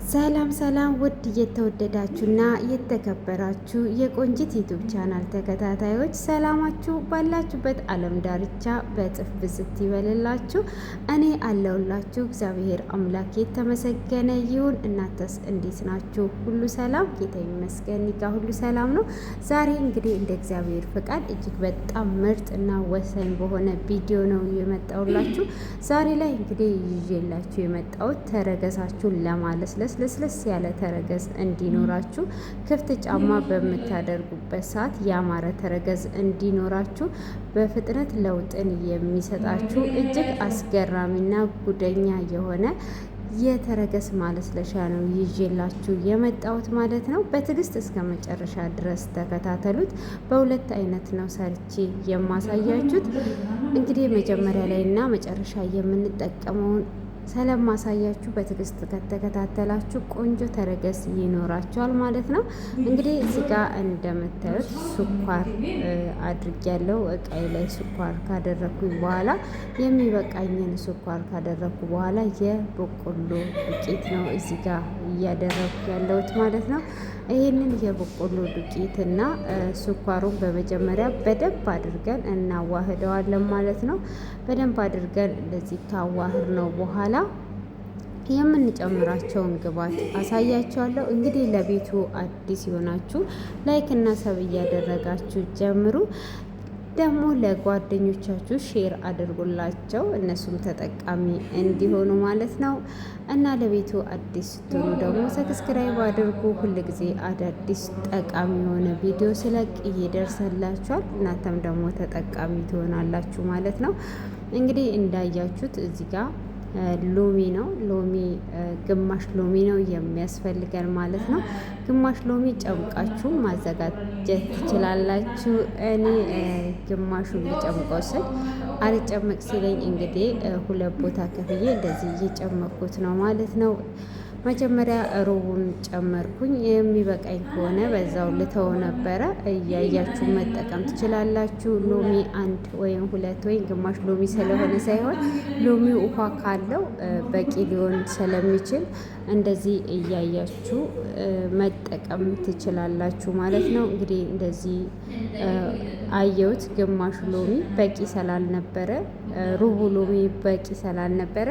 ሰላም ሰላም ውድ እየተወደዳችሁና የተከበራችሁ የቆንጂት ዩቱብ ቻናል ተከታታዮች ሰላማችሁ ባላችሁበት ዓለም ዳርቻ በእጥፍ ብዝት ይበልላችሁ። እኔ አለሁላችሁ። እግዚአብሔር አምላክ የተመሰገነ ይሁን። እናንተስ እንዴት ናችሁ? ሁሉ ሰላም? ጌታ ይመስገን ጋ ሁሉ ሰላም ነው። ዛሬ እንግዲህ እንደ እግዚአብሔር ፈቃድ እጅግ በጣም ምርጥ እና ወሳኝ በሆነ ቪዲዮ ነው የመጣሁላችሁ። ዛሬ ላይ እንግዲህ ይዤላችሁ የመጣሁት ተረገዛችሁን ለማለስለስ ለስለስ ያለ ተረገዝ እንዲኖራችሁ ክፍት ጫማ በምታደርጉበት ሰዓት ያማረ ተረገዝ እንዲኖራችሁ በፍጥነት ለውጥን የሚሰጣችሁ እጅግ አስገራሚና ጉደኛ የሆነ የተረገዝ ማለስለሻ ነው ይዤላችሁ የመጣሁት ማለት ነው። በትዕግስት እስከ መጨረሻ ድረስ ተከታተሉት። በሁለት አይነት ነው ሰርቼ የማሳያችሁት። እንግዲህ መጀመሪያ ላይ እና መጨረሻ የምንጠቀመውን ስለማሳያችሁ በትዕግስት ከተከታተላችሁ ቆንጆ ተረገዝ ይኖራችኋል ማለት ነው። እንግዲህ እዚህ ጋር እንደምታዩት ስኳር አድርጌያለሁ። እቃይ ላይ ስኳር ካደረኩኝ በኋላ የሚበቃኝን ስኳር ካደረኩ በኋላ የበቆሎ ዱቄት ነው እዚህ ጋር እያደረኩ ያለሁት ማለት ነው። ይህንን የበቆሎ ዱቄትና ስኳሩን በመጀመሪያ በደንብ አድርገን እናዋህደዋለን ማለት ነው። በደንብ አድርገን እንደዚህ ካዋህድ ነው በኋላ የምንጨምራቸውን ግብአት አሳያችኋለሁ። እንግዲህ ለቤቱ አዲስ የሆናችሁ ላይክ እና ሰብ እያደረጋችሁ ጀምሩ። ደግሞ ለጓደኞቻችሁ ሼር አድርጉላቸው እነሱም ተጠቃሚ እንዲሆኑ ማለት ነው። እና ለቤቱ አዲስ ስትሆኑ ደግሞ ሰብስክራይብ አድርጉ። ሁልጊዜ አዳዲስ ጠቃሚ የሆነ ቪዲዮ ስለቅ ይደርሰላችኋል። እናንተም ደግሞ ተጠቃሚ ትሆናላችሁ ማለት ነው። እንግዲህ እንዳያችሁት እዚህ ጋር ሎሚ ነው። ሎሚ ግማሽ ሎሚ ነው የሚያስፈልገን ማለት ነው። ግማሽ ሎሚ ጨምቃችሁ ማዘጋጀት ትችላላችሁ። እኔ ግማሹን ልጨምቀው ስል አልጨምቅ ሲለኝ እንግዲህ ሁለት ቦታ ከፍዬ እንደዚህ እየጨመኩት ነው ማለት ነው። መጀመሪያ ሩቡን ጨመርኩኝ። የሚበቃኝ ከሆነ በዛው ልተው ነበረ። እያያችሁ መጠቀም ትችላላችሁ። ሎሚ አንድ ወይም ሁለት ወይም ግማሽ ሎሚ ስለሆነ ሳይሆን ሎሚው ውሃ ካለው በቂ ሊሆን ስለሚችል እንደዚህ እያያችሁ መጠቀም ትችላላችሁ ማለት ነው። እንግዲህ እንደዚህ አየሁት። ግማሹ ሎሚ በቂ ስላልነበረ ሩቡ ሎሚ በቂ ስላልነበረ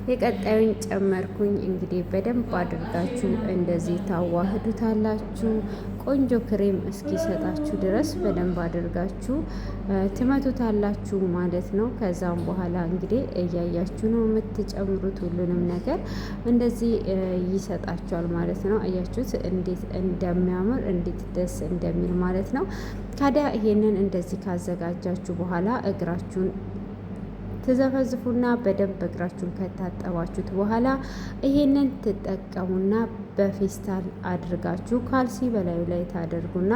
የቀጣዩን ጨመርኩኝ። እንግዲህ በደንብ አድርጋችሁ እንደዚህ ታዋህዱታላችሁ። ቆንጆ ክሬም እስኪሰጣችሁ ድረስ በደንብ አድርጋችሁ ትመቱታላችሁ ማለት ነው። ከዛም በኋላ እንግዲህ እያያችሁ ነው የምትጨምሩት። ሁሉንም ነገር እንደዚህ ይሰጣችኋል ማለት ነው። አያችሁት እንዴት እንደሚያምር እንዴት ደስ እንደሚል ማለት ነው። ታዲያ ይሄንን እንደዚህ ካዘጋጃችሁ በኋላ እግራችሁን ትዘፈዝፉና በደንብ እግራችሁን ከታጠባችሁት በኋላ ይሄንን ትጠቀሙና በፌስታል አድርጋችሁ ካልሲ በላዩ ላይ ታደርጉና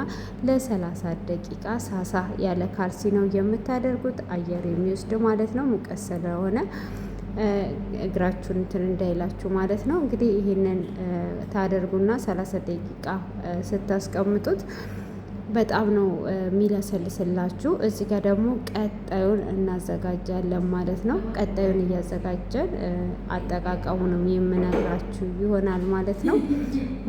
ለ30 ደቂቃ ሳሳ ያለ ካልሲ ነው የምታደርጉት፣ አየር የሚወስድ ማለት ነው። ሙቀት ስለሆነ እግራችሁን እንትን እንዳይላችሁ ማለት ነው። እንግዲህ ይሄንን ታደርጉና 30 ደቂቃ ስታስቀምጡት በጣም ነው የሚለሰልስላችሁ። እዚህ ጋር ደግሞ ቀጣዩን እናዘጋጃለን ማለት ነው። ቀጣዩን እያዘጋጀን አጠቃቀሙንም የምነግራችሁ ይሆናል ማለት ነው።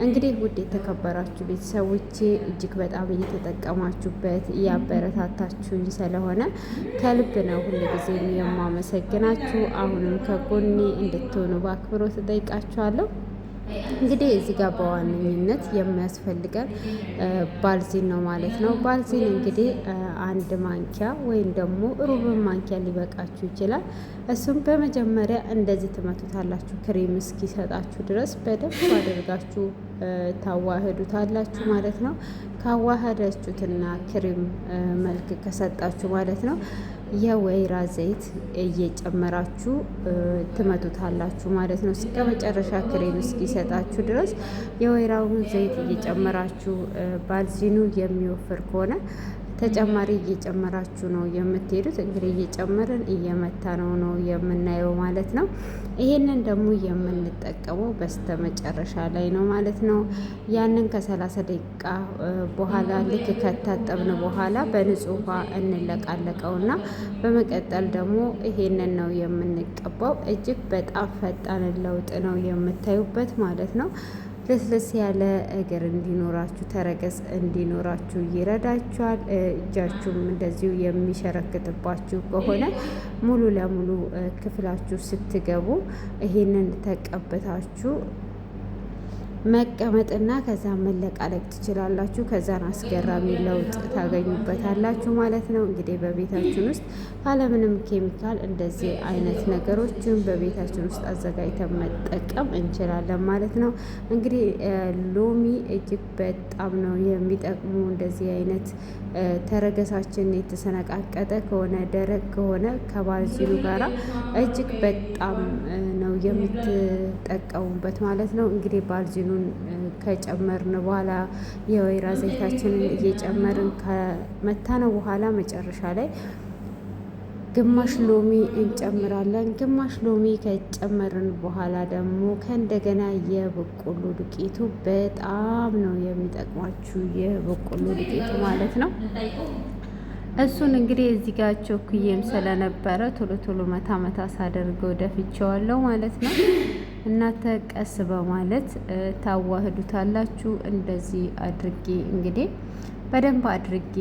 እንግዲህ ውድ የተከበራችሁ ቤተሰቦቼ እጅግ በጣም እየተጠቀማችሁበት እያበረታታችሁኝ ስለሆነ ከልብ ነው ሁልጊዜ የማመሰግናችሁ። አሁንም ከጎኔ እንድትሆኑ በአክብሮት እጠይቃችኋለሁ። እንግዲህ እዚህ ጋር በዋነኝነት የሚያስፈልገን ባልዚን ነው ማለት ነው። ባልዚን እንግዲህ አንድ ማንኪያ ወይም ደግሞ ሩብ ማንኪያ ሊበቃችሁ ይችላል። እሱም በመጀመሪያ እንደዚህ ትመቱታላችሁ ክሬም እስኪሰጣችሁ ድረስ በደንብ አድርጋችሁ ታዋህዱታላችሁ ማለት ነው። ካዋህዳችሁትና ክሬም መልክ ከሰጣችሁ ማለት ነው የወይራ ዘይት እየጨመራችሁ ትመቱታላችሁ ማለት ነው። እስከ መጨረሻ ክሬም እስኪሰጣችሁ ድረስ የወይራውን ዘይት እየጨመራችሁ ባልዚኑ የሚወፍር ከሆነ ተጨማሪ እየጨመራችሁ ነው የምትሄዱት። እንግዲህ እየጨመርን እየመታ ነው የምናየው ማለት ነው። ይሄንን ደግሞ የምንጠቀመው በስተ መጨረሻ ላይ ነው ማለት ነው። ያንን ከ30 ደቂቃ በኋላ ልክ ከታጠብን በኋላ በንጹህ ውሃ እንለቃለቀውና በመቀጠል ደግሞ ይሄንን ነው የምንቀባው። እጅግ በጣም ፈጣን ለውጥ ነው የምታዩበት ማለት ነው። ለስለስ ያለ እግር እንዲኖራችሁ ተረከዝ እንዲኖራችሁ ይረዳችኋል። እጃችሁም እንደዚሁ የሚሸረክትባችሁ ከሆነ ሙሉ ለሙሉ ክፍላችሁ ስትገቡ ይሄንን ተቀብታችሁ መቀመጥና ከዛ መለቃለቅ ትችላላችሁ። ከዛን አስገራሚ ለውጥ ታገኙበታላችሁ ማለት ነው። እንግዲህ በቤታችን ውስጥ ካለምንም ኬሚካል እንደዚህ አይነት ነገሮችን በቤታችን ውስጥ አዘጋጅተን መጠቀም እንችላለን ማለት ነው። እንግዲህ ሎሚ እጅግ በጣም ነው የሚጠቅሙ። እንደዚህ አይነት ተረገሳችን የተሰነቃቀጠ ከሆነ ደረቅ ከሆነ ከባልዚኑ ጋራ እጅግ በጣም ነው የምትጠቀሙበት ማለት ነው። እንግዲህ ባልዚኑን ከጨመርን በኋላ የወይራ ዘይታችንን እየጨመርን ከመታነው በኋላ መጨረሻ ላይ ግማሽ ሎሚ እንጨምራለን። ግማሽ ሎሚ ከጨመርን በኋላ ደግሞ ከእንደገና የበቆሎ ዱቄቱ በጣም ነው የሚጠቅማችሁ፣ የበቆሎ ዱቄቱ ማለት ነው። እሱን እንግዲህ እዚህ ጋር ቾክዬም ስለነበረ ቶሎ ቶሎ መታ ሳደርገው ደፍቼዋለሁ ማለት ነው። እናንተ ቀስ በማለት ታዋህዱታላችሁ። እንደዚህ አድርጌ እንግዲህ በደንብ አድርጌ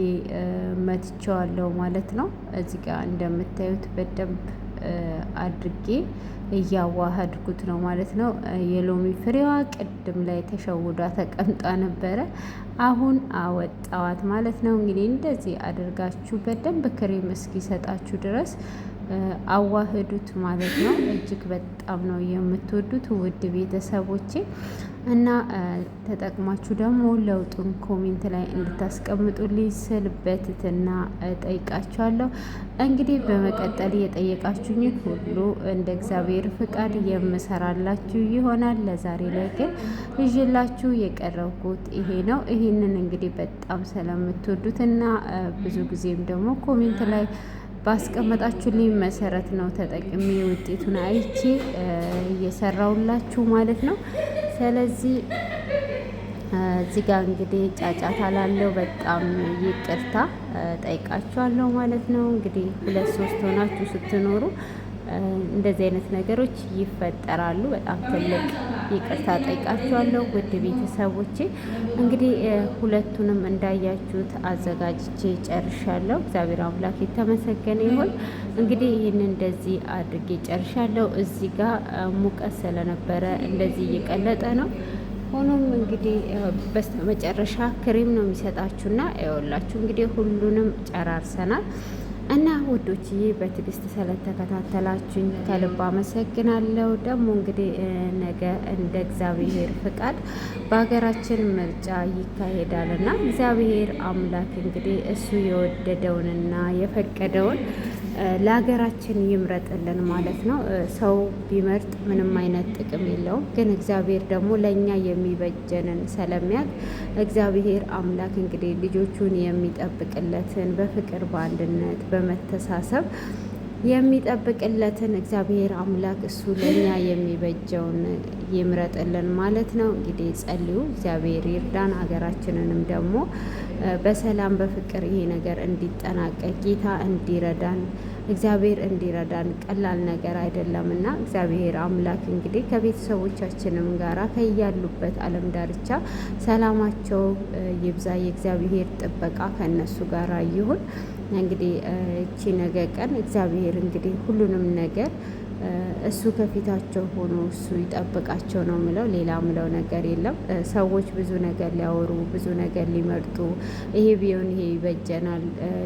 መትቼዋለሁ ማለት ነው። እዚህ ጋር እንደምታዩት በደንብ አድርጌ እያዋሃድኩት ነው ማለት ነው። የሎሚ ፍሬዋ ቅድም ላይ ተሸውዷ ተቀምጣ ነበረ። አሁን አወጣዋት ማለት ነው። እንግዲህ እንደዚህ አድርጋችሁ በደንብ ክሬም እስኪሰጣችሁ ድረስ አዋህዱት ማለት ነው። እጅግ በጣም ነው የምትወዱት ውድ ቤተሰቦቼ እና ተጠቅማችሁ ደግሞ ለውጡን ኮሜንት ላይ እንድታስቀምጡልኝ ስል በትህትና ጠይቃችኋለሁ። እንግዲህ በመቀጠል የጠየቃችሁኝን ሁሉ እንደ እግዚአብሔር ፍቃድ የምሰራላችሁ ይሆናል። ለዛሬ ላይ ግን ይዤላችሁ የቀረብኩት ይሄ ነው። ይሄንን እንግዲህ በጣም ስለምትወዱት እና ብዙ ጊዜም ደግሞ ኮሜንት ላይ ባስቀመጣችሁልኝ መሰረት ነው ተጠቅሜ ውጤቱን አይቼ እየሰራውላችሁ ማለት ነው። ስለዚህ እዚህ ጋር እንግዲህ ጫጫታ ላለው በጣም ይቅርታ ጠይቃችኋለሁ ማለት ነው። እንግዲህ 2-3 ሆናችሁ ስትኖሩ እንደዚህ አይነት ነገሮች ይፈጠራሉ። በጣም ትልቅ ይቅርታ ጠይቃችኋለሁ ውድ ቤተሰቦቼ። እንግዲህ ሁለቱንም እንዳያችሁት አዘጋጅቼ ጨርሻለሁ። እግዚአብሔር አምላክ የተመሰገነ ይሁን። እንግዲህ ይህን እንደዚህ አድርጌ ጨርሻለሁ። እዚህ ጋር ሙቀት ስለነበረ እንደዚህ እየቀለጠ ነው። ሆኖም እንግዲህ በስተመጨረሻ ክሬም ነው የሚሰጣችሁና ያውላችሁ እንግዲህ ሁሉንም ጨራርሰናል። እና ውዶችዬ በትዕግስት ስለተከታተላችሁኝ ከልብ አመሰግናለሁ። ደግሞ እንግዲህ ነገ እንደ እግዚአብሔር ፍቃድ በሀገራችን ምርጫ ይካሄዳል እና እግዚአብሔር አምላክ እንግዲህ እሱ የወደደውንና የፈቀደውን ለሀገራችን ይምረጥልን ማለት ነው። ሰው ቢመርጥ ምንም አይነት ጥቅም የለውም። ግን እግዚአብሔር ደግሞ ለእኛ የሚበጀንን ስለሚያውቅ እግዚአብሔር አምላክ እንግዲህ ልጆቹን የሚጠብቅለትን በፍቅር በአንድነት በመተሳሰብ የሚጠብቅለትን እግዚአብሔር አምላክ እሱ ለእኛ የሚበጀውን ይምረጥልን ማለት ነው። እንግዲህ ጸልዩ፣ እግዚአብሔር ይርዳን። ሀገራችንንም ደግሞ በሰላም በፍቅር ይሄ ነገር እንዲጠናቀቅ ጌታ እንዲረዳን እግዚአብሔር እንዲረዳን ቀላል ነገር አይደለም እና እግዚአብሔር አምላክ እንግዲህ ከቤተሰቦቻችንም ጋራ ከያሉበት ዓለም ዳርቻ ሰላማቸው ይብዛ። የእግዚአብሔር ጥበቃ ከእነሱ ጋር ይሁን። እንግዲህ እቺ ነገ ቀን እግዚአብሔር እንግዲህ ሁሉንም ነገር እሱ ከፊታቸው ሆኖ እሱ ይጠብቃቸው ነው ምለው። ሌላ ምለው ነገር የለም። ሰዎች ብዙ ነገር ሊያወሩ ብዙ ነገር ሊመርጡ ይሄ ቢሆን ይሄ ይበጀናል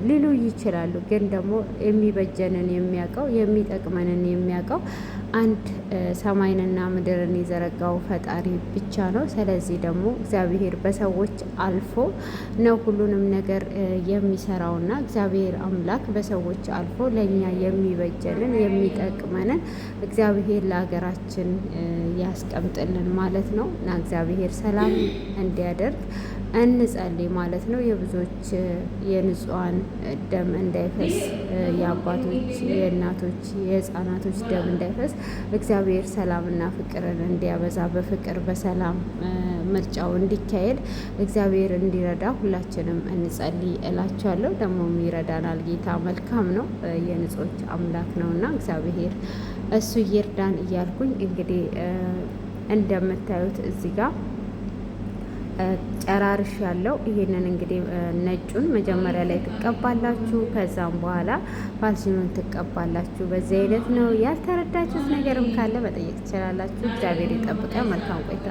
ሊሉ ይችላሉ። ግን ደግሞ የሚበጀንን የሚያውቀው የሚጠቅመንን የሚያውቀው አንድ ሰማይንና ምድርን የዘረጋው ፈጣሪ ብቻ ነው። ስለዚህ ደግሞ እግዚአብሔር በሰዎች አልፎ ነው ሁሉንም ነገር የሚሰራውና እግዚአብሔር አምላክ በሰዎች አልፎ ለእኛ የሚበጀንን የሚጠቅመንን እግዚአብሔር ለሀገራችን ያስቀምጥልን ማለት ነው እና እግዚአብሔር ሰላም እንዲያደርግ እንጸልይ ማለት ነው። የብዙዎች የንጹሃን ደም እንዳይፈስ፣ የአባቶች፣ የእናቶች፣ የህፃናቶች ደም እንዳይፈስ እግዚአብሔር ሰላምና ፍቅርን እንዲያበዛ በፍቅር በሰላም ምርጫው እንዲካሄድ እግዚአብሔር እንዲረዳ ሁላችንም እንጸልይ እላቸዋለሁ። ደግሞም ይረዳናል። ጌታ መልካም ነው፣ የንጹዎች አምላክ ነው እና እግዚአብሔር እሱ ይርዳን እያልኩኝ እንግዲህ እንደምታዩት እዚህ ጋር ጨራርሽ ያለው ይሄንን እንግዲህ ነጩን መጀመሪያ ላይ ትቀባላችሁ። ከዛም በኋላ ቫዝሊኑን ትቀባላችሁ። በዚህ አይነት ነው። ያልተረዳችሁት ነገርም ካለ መጠየቅ ትችላላችሁ። እግዚአብሔር ይጠብቀ። መልካም ቆይታ